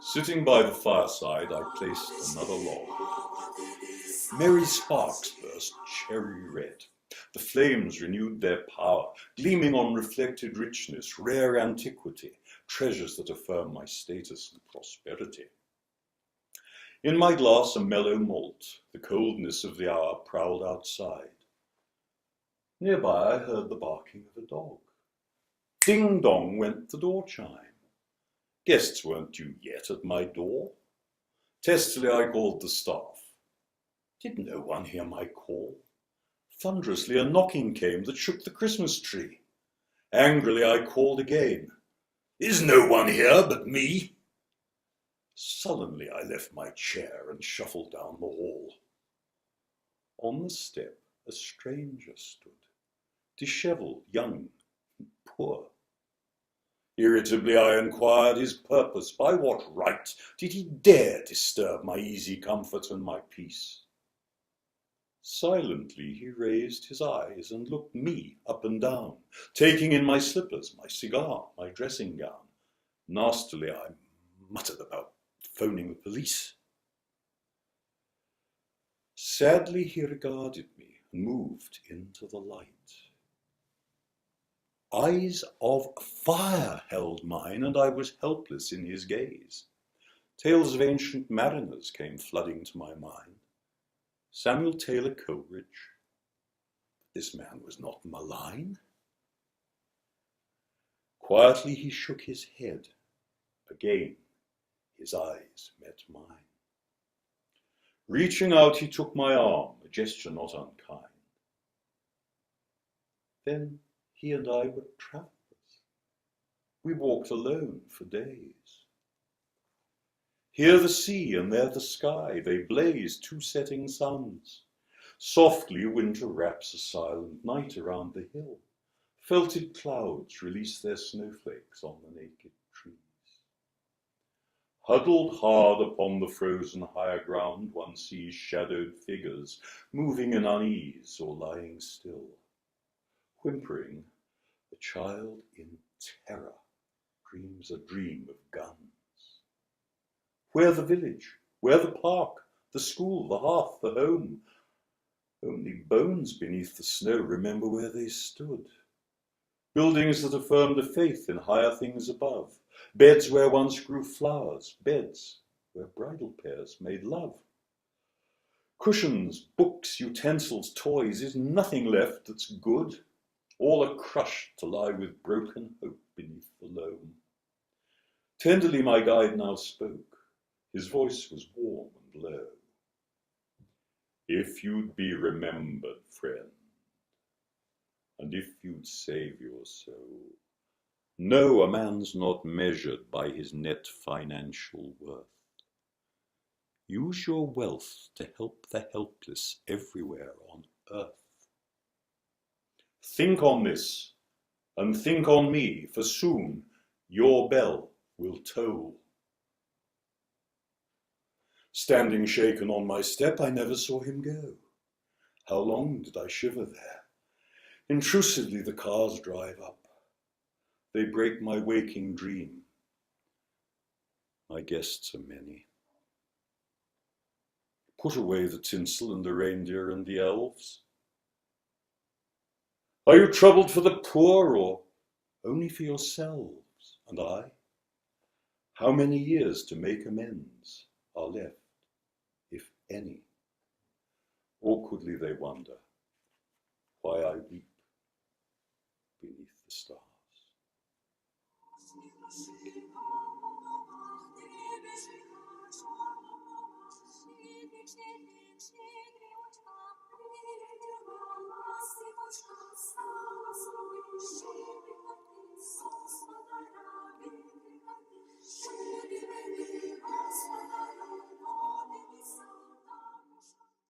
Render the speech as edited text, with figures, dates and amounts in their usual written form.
Sitting by the fireside, I placed another log. Merry sparks burst cherry red. The flames renewed their power, gleaming on reflected richness, rare antiquity, treasures that affirm my status and prosperity. In my glass a mellow malt, the coldness of the hour prowled outside. Nearby I heard the barking of a dog. Ding dong went the door chime. Guests weren't due yet at my door. Testily I called the staff. Did no one hear my call? Thunderously a knocking came that shook the Christmas tree. Angrily I called again. Is no one here but me? Sullenly I left my chair and shuffled down the hall. On the step a stranger stood, dishevelled, young, and poor. Irritably I inquired his purpose. By what right did he dare disturb my easy comfort and my peace? Silently he raised his eyes and looked me up and down, taking in my slippers, my cigar, my dressing gown. Nastily I muttered about phoning the police. Sadly he regarded me and moved into the light. Eyes of fire held mine, and I was helpless in his gaze. Tales of ancient mariners came flooding to my mind. Samuel Taylor Coleridge. This man was not malign. Quietly he shook his head. Again his eyes met mine. Reaching out he took my arm, a gesture not unkind. Then he and I were travellers. We walked alone for days. Here the sea and there the sky, they blaze two setting suns. Softly winter wraps a silent night around the hill. Felted clouds release their snowflakes on the naked trees. Huddled hard upon the frozen higher ground, one sees shadowed figures moving in unease or lying still. Whimpering, a child in terror dreams a dream of guns. Where the village? Where the park? The school, the hearth, the home? Only bones beneath the snow remember where they stood. Buildings that affirmed a faith in higher things above. Beds where once grew flowers. Beds where bridal pairs made love. Cushions, books, utensils, toys, is nothing left that's good. All are crushed to lie with broken hope beneath the loam. Tenderly my guide now spoke. His voice was warm and low. If you'd be remembered, friend, and if you'd save your soul, know a man's not measured by his net financial worth. Use your wealth to help the helpless everywhere on earth. Think on this, and think on me, for soon your bell will toll. Standing shaken on my step, I never saw him go. How long did I shiver there? Intrusively the cars drive up. They break my waking dream. My guests are many. Put away the tinsel and the reindeer and the elves. Are you troubled for the poor, or only for yourselves? And I? How many years to make amends are left, if any? Awkwardly they wonder why I weep beneath the stars.